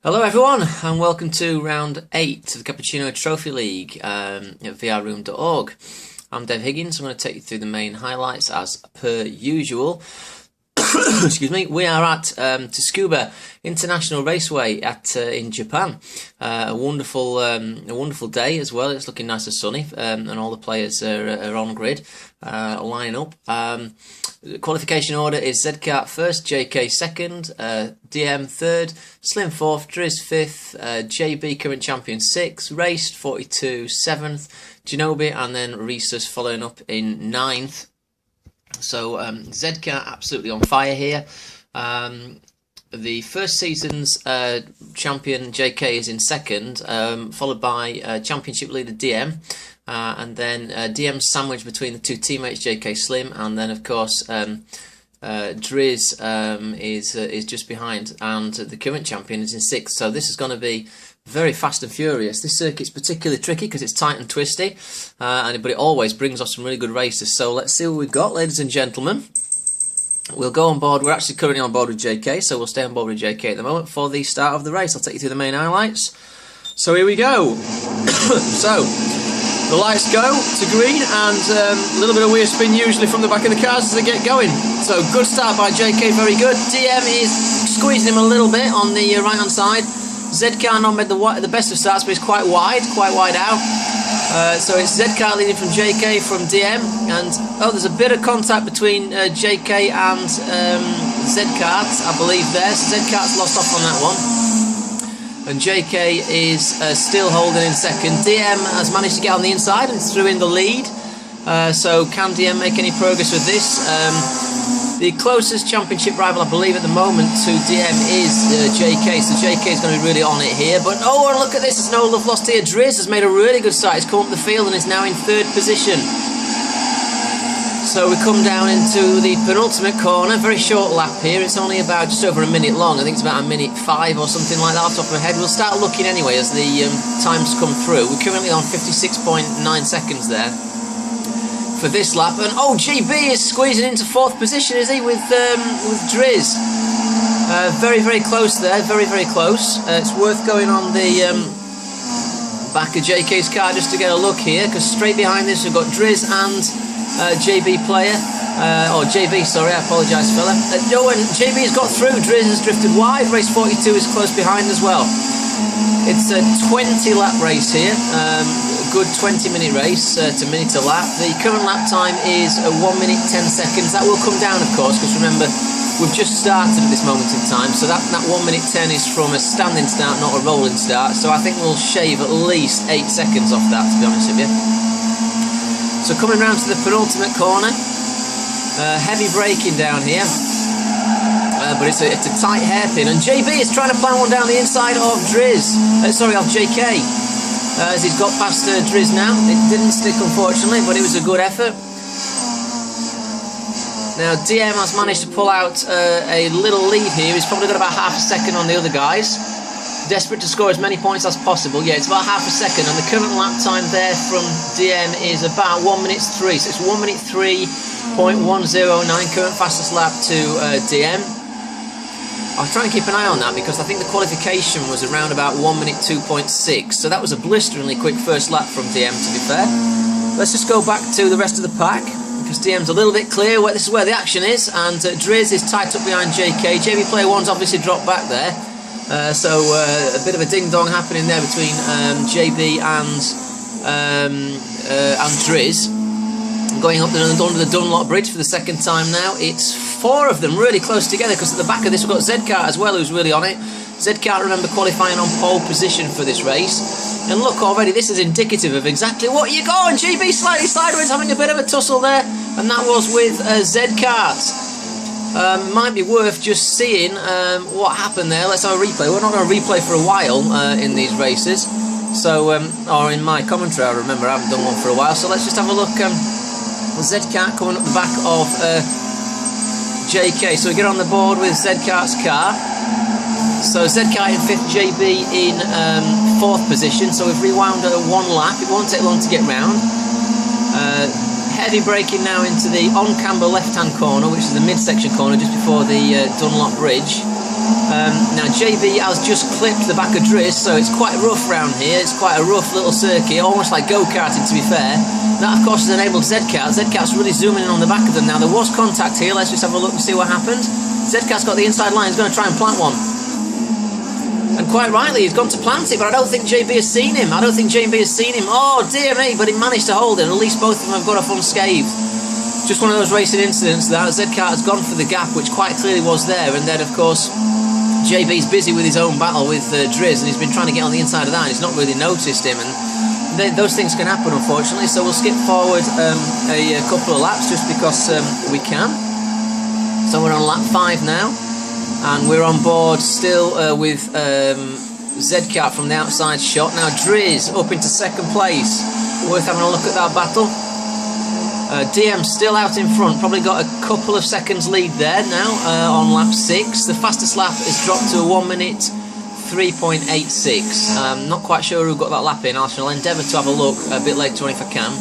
Hello everyone and welcome to round 8 of the Cappuccino Trophy League at vrroom.org. I'm Dave Higgins. I'm going to take you through the main highlights as per usual. Excuse me. We are at Tsukuba International Raceway in Japan. A wonderful day as well. It's looking nice and sunny, and all the players are on grid, lining up. The qualification order is Zkart first, JK second, DM third, Slim fourth, Driz fifth, JB current champion sixth, Raced 42 seventh, Genobi, and then Rhesus following up in ninth. So Zkart absolutely on fire here. The first season's champion JK is in second, followed by championship leader DM. And then DM sandwich between the two teammates, JK Slim, and then of course Driz is just behind, and the current champion is in sixth. So this is going to be very fast and furious. This circuit's particularly tricky because it's tight and twisty, but it always brings off some really good races. So let's see what we've got, ladies and gentlemen. We'll go on board. We're actually currently on board with JK, so we'll stay on board with JK at the moment for the start of the race. I'll take you through the main highlights. So here we go. So the lights go to green, and a little bit of weird spin usually from the back of the cars as they get going. So good start by JK, very good. DM is squeezing him a little bit on the right hand side. Zkart not made the best of starts, but he's quite wide out. So it's Zkart leading from JK from DM, and there's a bit of contact between JK and Zkart, I believe there. So Zkart's lost off on that one. And JK is still holding in second. DM has managed to get on the inside and threw in the lead. So can DM make any progress with this? The closest championship rival, I believe, at the moment to DM is JK. So JK is going to be really on it here. But oh, look at this. There's no love lost here. Driz has made a really good start. He's come up the field and is now in third position. So we come down into the penultimate corner, very short lap here. It's only about just over a minute long. I think it's about a minute 5 or something like that off the top of my head. We'll start looking anyway as the times come through. We're currently on 56.9 seconds there for this lap. And oh, GB is squeezing into fourth position, is he, with Driz? Very, very close there, very, very close. It's worth going on the back of JK's car just to get a look here, because straight behind this we've got Driz and JB player, JB, sorry, I apologise fella. And JB has got through. Driz has drifted wide. Race 42 is close behind as well. It's a 20 lap race here, a good 20-minute race to minute a lap. The current lap time is 1 minute 10 seconds. That will come down, of course, because remember we've just started at this moment in time, so that 1 minute 10 is from a standing start, not a rolling start. So I think we'll shave at least 8 seconds off that, to be honest with you. So coming round to the penultimate corner, heavy braking down here, but it's a tight hairpin, and JB is trying to plan one down the inside of Driz, of JK, as he's got past Driz now. It didn't stick, unfortunately, but it was a good effort. Now DM has managed to pull out a little lead here. He's probably got about half a second on the other guys. Desperate to score as many points as possible. Yeah, it's about half a second, and the current lap time there from DM is about 1 minute 3. So it's 1 minute 3.109, current fastest lap to DM. I'll try and keep an eye on that because I think the qualification was around about 1 minute 2.6. So that was a blisteringly quick first lap from DM, to be fair. Let's just go back to the rest of the pack, because DM's a little bit clear. This is where the action is, and Driz is tight up behind JK. JB Player 1's obviously dropped back there. So a bit of a ding-dong happening there between JB and Driz. Going up under the Dunlop Bridge for the second time now. It's 4 of them really close together, because at the back of this we've got Zkart as well, who's really on it. Zkart, remember, qualifying on pole position for this race. And look, already this is indicative of exactly what you got. And GB slightly sideways, having a bit of a tussle there, and that was with Zkart. Might be worth just seeing what happened there. Let's have a replay. We're not going to replay for a while in these races, so or in my commentary, I remember I haven't done one for a while. So let's just have a look. Zkart coming up the back of JK. So we get on the board with Zkart's car. So Zkart in 5th, JB in 4th position. So we've rewound at 1 lap. It won't take long to get round. Heavy braking now into the on-camber left-hand corner, which is the midsection corner just before the Dunlop Bridge. Now JB has just clipped the back of Driz, so it's quite rough round here. It's quite a rough little circuit, almost like go-karting to be fair. That of course has enabled Zcat. Zcat's really zooming in on the back of them. Now there was contact here, let's just have a look and see what happened. Zcat's got the inside line, he's going to try and plant one. And quite rightly, he's gone to plant it, but I don't think JB has seen him. Oh dear me, but he managed to hold it, and at least both of them have got off unscathed. Just one of those racing incidents that Zcat has gone for the gap, which quite clearly was there, and then of course JB's busy with his own battle with Driz, and he's been trying to get on the inside of that, and he's not really noticed him, and those things can happen unfortunately. So we'll skip forward a couple of laps just because we can. So we're on lap 5 now, and we're on board still with Zcat from the outside shot. Now Driz up into second place, worth having a look at that battle. DM still out in front, probably got a couple of seconds lead there now on lap 6. The fastest lap has dropped to a 1 minute 3.86. Not quite sure who got that lap in. I shall endeavour to have a look a bit later on if I can.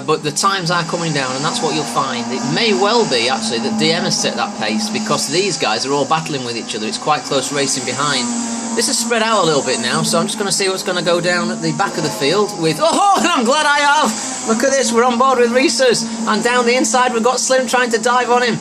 But the times are coming down, and that's what you'll find. It may well be actually that DM has set that pace because these guys are all battling with each other. It's quite close racing behind. This has spread out a little bit now, so I'm just going to see what's going to go down at the back of the field with... Oh, I'm glad I have! Look at this, we're on board with Reese's, and down the inside we've got Slim trying to dive on him.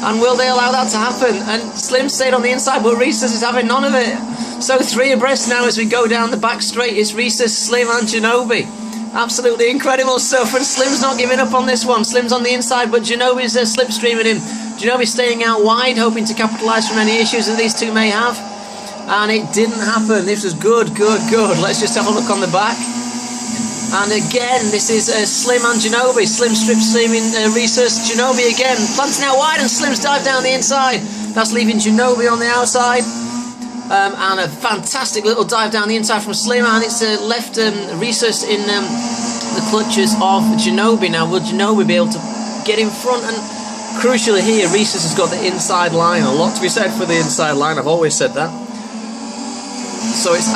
And will they allow that to happen? And Slim stayed on the inside, but Reese's is having none of it. So 3 abreast now as we go down the back straight. It's Reese's, Slim and Ginobili. Absolutely incredible stuff, and Slim's not giving up on this one. Slim's on the inside, but Ginobili's slipstreaming him. Ginobili's staying out wide, hoping to capitalise from any issues that these two may have. And it didn't happen. This was good. Let's just have a look on the back. And again, this is Slim and Ginobili. Slim strip streaming Reese's. Ginobili again, planting out wide, and Slim's dive down the inside. That's leaving Ginobili on the outside. And a fantastic little dive down the inside from Slim, and it's left Reese's in the clutches of Ginobili. Now, will Ginobili be able to get in front? And crucially here, Reese's has got the inside line. A lot to be said for the inside line. I've always said that. So it's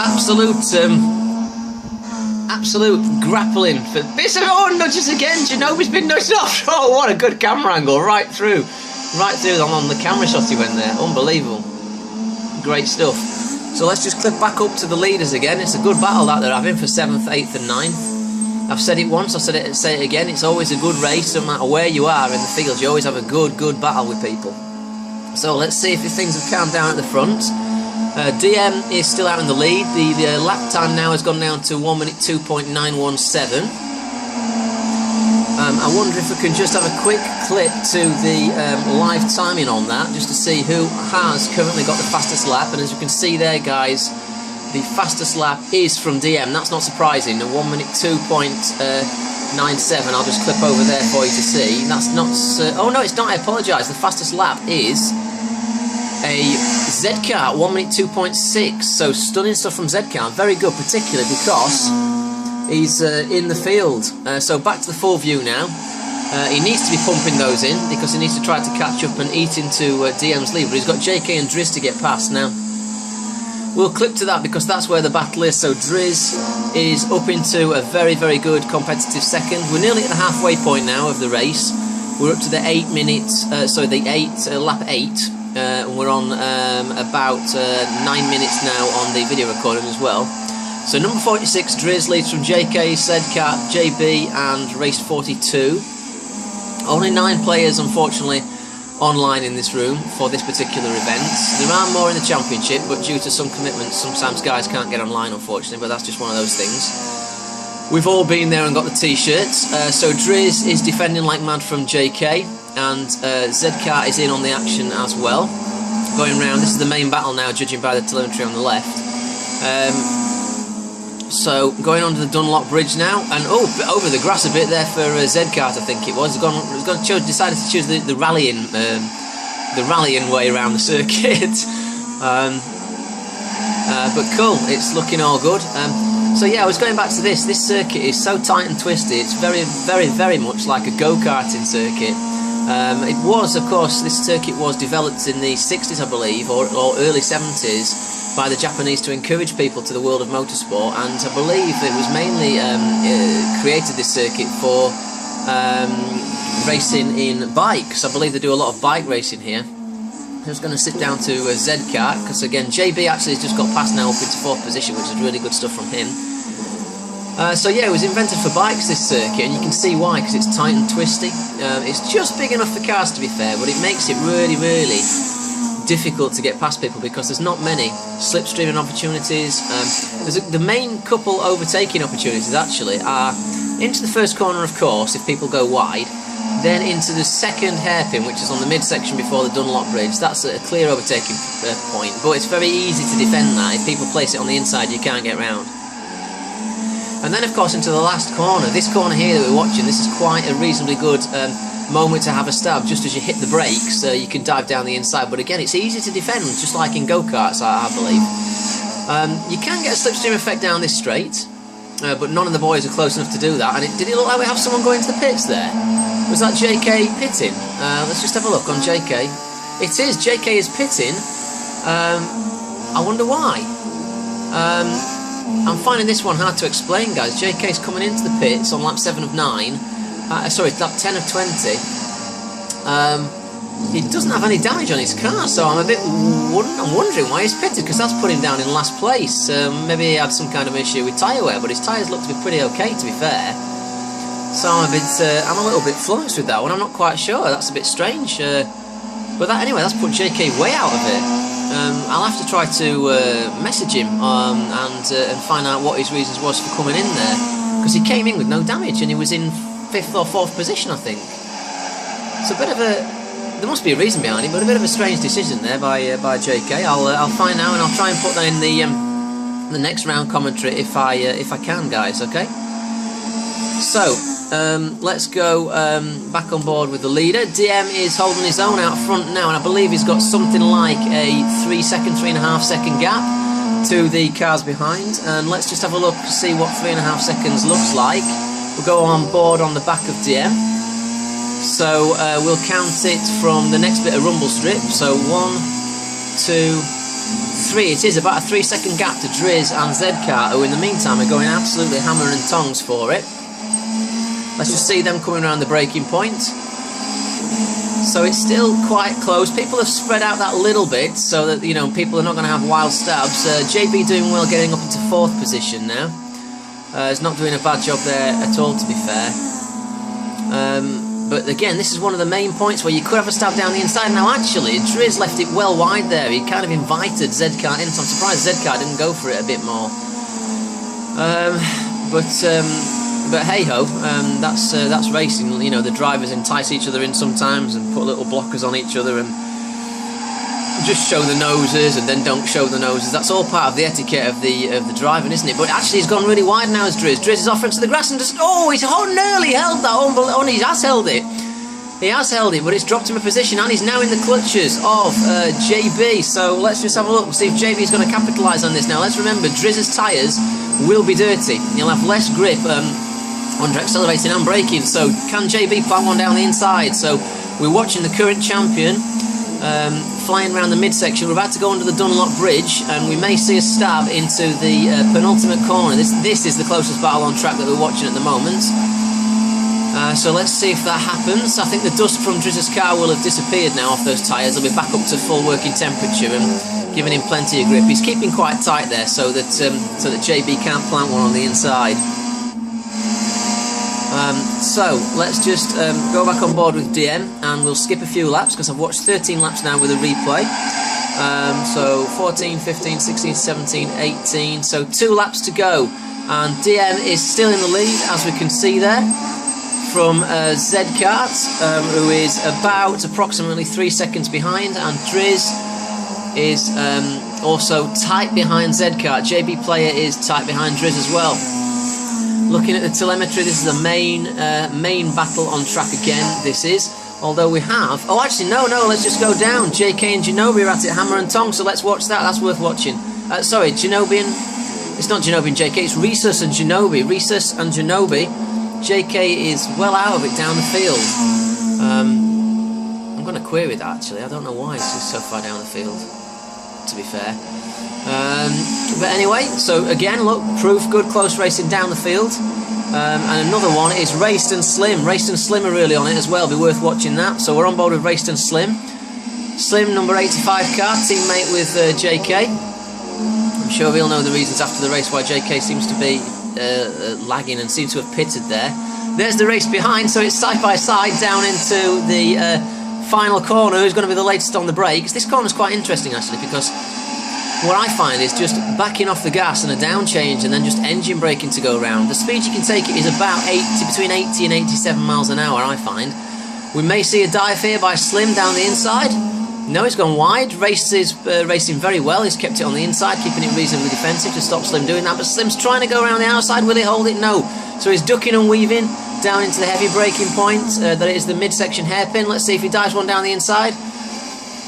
absolute grappling for this. Oh, nudges again. Ginobili's been nudged off. Oh, what a good camera angle, right through on the camera shot he went there. Unbelievable, great stuff. So let's just clip back up to the leaders again. It's a good battle that they're having for 7th, 8th, and 9th. I've said it once. I'll say it again. It's always a good race, no matter where you are in the field. You always have a good battle with people. So let's see if things have calmed down at the front. DM is still out in the lead. The lap time now has gone down to 1 minute 2.917. I wonder if we can just have a quick clip to the live timing on that, just to see who has currently got the fastest lap. And as you can see there, guys, the fastest lap is from DM. That's not surprising. A 1 minute 2.97. I'll just clip over there for you to see. That's not... oh no, it's not. I apologise. The fastest lap is a Zcat, 1 minute 2.6. So stunning stuff from Zcat. Very good, particularly because he's in the field. So back to the full view now. He needs to be pumping those in because he needs to try to catch up and eat into DM's lead. But he's got JK and Driz to get past now. We'll clip to that because that's where the battle is. So Driz is up into a very good competitive second. We're nearly at the halfway point now of the race. We're up to the 8 minutes, lap 8. And we're on about 9 minutes now on the video recording as well. So number 46, Driz leads from JK, Zcat, JB and race 42. Only 9 players, unfortunately, online in this room for this particular event. There are more in the championship, but due to some commitments, sometimes guys can't get online, unfortunately, but that's just one of those things. We've all been there and got the t-shirts. So Driz is defending like mad from JK, and Zcat is in on the action as well. Going round, this is the main battle now, judging by the telemetry on the left. So going onto the Dunlop Bridge now, and over the grass a bit there for Zcat, I think it was. Decided to choose the rallying way around the circuit. But cool, it's looking all good. So yeah, I was going back to this. This circuit is so tight and twisty. It's very much like a go-karting circuit. It was, of course, this circuit was developed in the 60s, I believe, or early 70s. By the Japanese to encourage people to the world of motorsport, and I believe it was mainly created this circuit for racing in bikes. I believe they do a lot of bike racing here. Just going to sit down to Z-Kart, because again, JB actually has just got past now up into 4th position, which is really good stuff from him. So yeah, it was invented for bikes, this circuit, and you can see why, because it's tight and twisty. It's just big enough for cars, to be fair, but it makes it really, really difficult to get past people, because there's not many slipstreaming opportunities. The main couple overtaking opportunities actually are into the first corner, of course, if people go wide, then into the second hairpin, which is on the midsection before the Dunlop Bridge. That's a clear overtaking point, but it's very easy to defend that. If people place it on the inside, you can't get round. And then, of course, into the last corner. This corner here that we're watching, this is quite a reasonably good moment to have a stab. Just as you hit the brakes, you can dive down the inside. But again, it's easy to defend, just like in go-karts, I believe. You can get a slipstream effect down this straight, but none of the boys are close enough to do that. And did it look like we have someone going to the pits there? Was that JK pitting? Let's just have a look on JK. It is. JK is pitting. I wonder why. I'm finding this one hard to explain, guys. JK's coming into the pits on lap 7 of 9. Sorry, lap 10 of 20. He doesn't have any damage on his car, so I'm wondering why he's pitted, because that's put him down in last place. Maybe he had some kind of issue with tyre wear, but his tyres look to be pretty okay, to be fair. So I'm a little bit flummoxed with that one. I'm not quite sure. That's a bit strange. But anyway, that's put JK way out of it. I'll have to try to message him and find out what his reasons was for coming in there, because he came in with no damage and he was in 5th or 4th position, I think. It's a bit of there must be a reason behind it, but a bit of a strange decision there by JK. I'll find out, and I'll try and put that in the next round commentary if I can, guys. Okay. So let's go back on board with the leader. DM is holding his own out front now, and I believe he's got something like a 3.5 second gap to the cars behind. And let's just have a look to see what 3.5 seconds looks like. We'll go on board on the back of DM. So we'll count it from the next bit of rumble strip. So 1, 2, 3. It is about a 3-second gap to Driz and Z-Kart, who in the meantime are going absolutely hammer and tongs for it. Let's just see them coming around the braking point. So it's still quite close. People have spread out that little bit so that, you know, people are not going to have wild stabs. JB doing well, getting up into 4th position now. He's not doing a bad job there at all, to be fair. But again, this is one of the main points where you could have a stab down the inside. Now actually, Driz left it well wide there. He kind of invited Z-Kart in, so I'm surprised Z-Kart didn't go for it a bit more. But hey ho, that's racing. You know, the drivers entice each other in sometimes and put little blockers on each other and just show the noses and then don't show the noses. That's all part of the etiquette of the driving, isn't it? But actually, he's gone really wide now as Driz. Driz is off into the grass and just he's nearly held that. He has held it. He has held it, but it's dropped him a position, and he's now in the clutches of JB. So let's just have a look and see if JB is going to capitalise on this now. Let's remember, Driz's tyres will be dirty. He'll have less grip under accelerating and braking. So can JB plant one down the inside? So we're watching the current champion flying around the midsection. We're about to go under the Dunlop Bridge, and we may see a stab into the penultimate corner. This is the closest battle on track that we're watching at the moment. So let's see if that happens. I think the dust from Driz's car will have disappeared now off those tyres. They'll be back up to full working temperature and giving him plenty of grip. He's keeping quite tight there so that JB can't plant one on the inside. So let's just go back on board with DM, and we'll skip a few laps because I've watched 13 laps now with a replay. So 14, 15, 16, 17, 18. So 2 laps to go, and DM is still in the lead, as we can see there, from Z-Kart, who is about approximately 3 seconds behind, and Driz is also tight behind Z-Kart. JB Player is tight behind Driz as well. Looking at the telemetry, this is the main battle on track again. This is, although we have. Oh, actually, no. Let's just go down. JK and Genobi are at it, hammer and tong. So let's watch that. That's worth watching. Sorry, Genobi and it's not Genobi and JK. It's Rhesus and Genobi. Rhesus and Genobi. JK is well out of it down the field. I'm going to query that actually. I don't know why it's just so far down the field, to be fair. But anyway, so again, look, proof, good close racing down the field. And another one is Raced and Slim. Raced and Slim are really on it as well, be worth watching that. So we're on board with Raced and Slim. Slim, number 85 car, teammate with JK. I'm sure we'll know the reasons after the race why JK seems to be lagging and seems to have pitted there. There's the race behind, so it's side by side down into the final corner. Who's going to be the latest on the brakes? This corner's quite interesting actually, because what I find is just backing off the gas and a down change and then just engine braking to go around. The speed you can take it is about between 80 and 87 miles an hour, I find. We may see a dive here by Slim down the inside. No, he's gone wide. Race is racing very well. He's kept it on the inside, keeping it reasonably defensive to stop Slim doing that. But Slim's trying to go around the outside. Will he hold it? No. So he's ducking and weaving down into the heavy braking point. That is the midsection hairpin. Let's see if he dives one down the inside.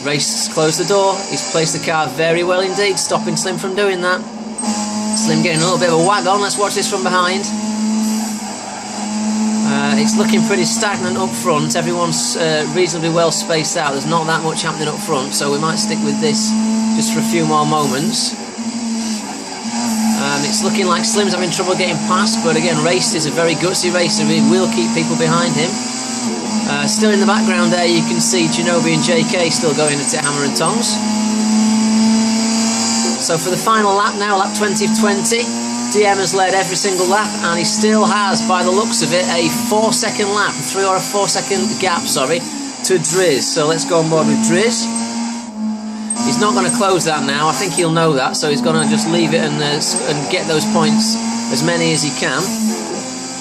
Race has closed the door. He's placed the car very well indeed, stopping Slim from doing that. Slim getting a little bit of a wag on. Let's watch this from behind. It's looking pretty stagnant up front. Everyone's reasonably well spaced out. There's not that much happening up front, so we might stick with this just for a few more moments. It's looking like Slim's having trouble getting past, but again, Race is a very gutsy racer. He will keep people behind him. Still in the background there, you can see Ginobili and JK still going at it hammer and tongs. So for the final lap now, lap 20 of 20, DM has led every single lap, and he still has, by the looks of it, a 4-second lap, a 3 or a 4-second gap, sorry, to Driz. So let's go on board with Driz. He's not going to close that now. I think he'll know that, so he's going to just leave it and get those points, as many as he can.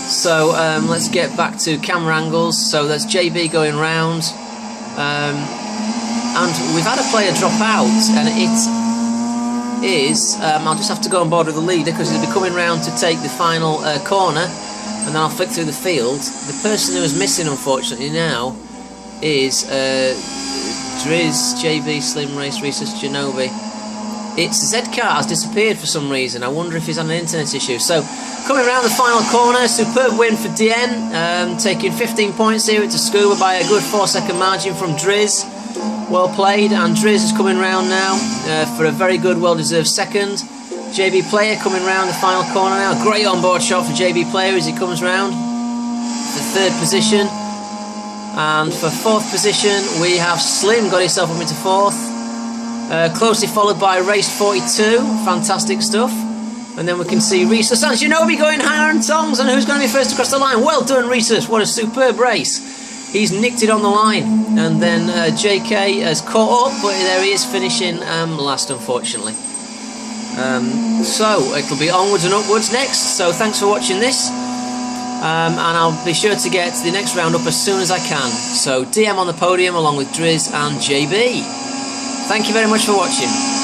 So let's get back to camera angles. So that's JB going round, and we've had a player drop out, and it is, I'll just have to go on board with the leader because he'll be coming round to take the final corner, and then I'll flick through the field. The person who is missing, unfortunately, now is Driz, JB, Slim, Race, Resus, Ginobili. Its Z-Car has disappeared for some reason. I wonder if he's on an internet issue. So, coming around the final corner, superb win for DN, taking 15 points here at Scuba by a good 4-second margin from Driz. Well played, and Driz is coming round now for a very good, well-deserved second. JB Player coming round the final corner now. Great on-board shot for JB Player as he comes round for 3rd position. And for 4th position, we have Slim got himself up into 4th. Closely followed by Race 42. Fantastic stuff. And then we can see Resus and Ginobili going hammer and tongs. And who's going to be first across the line? Well done, Resus. What a superb race. He's nicked it on the line, and then JK has caught up, but there he is finishing last, unfortunately. So it'll be onwards and upwards next, so thanks for watching this, and I'll be sure to get the next round up as soon as I can. So DM on the podium along with Driz and JB. Thank you very much for watching.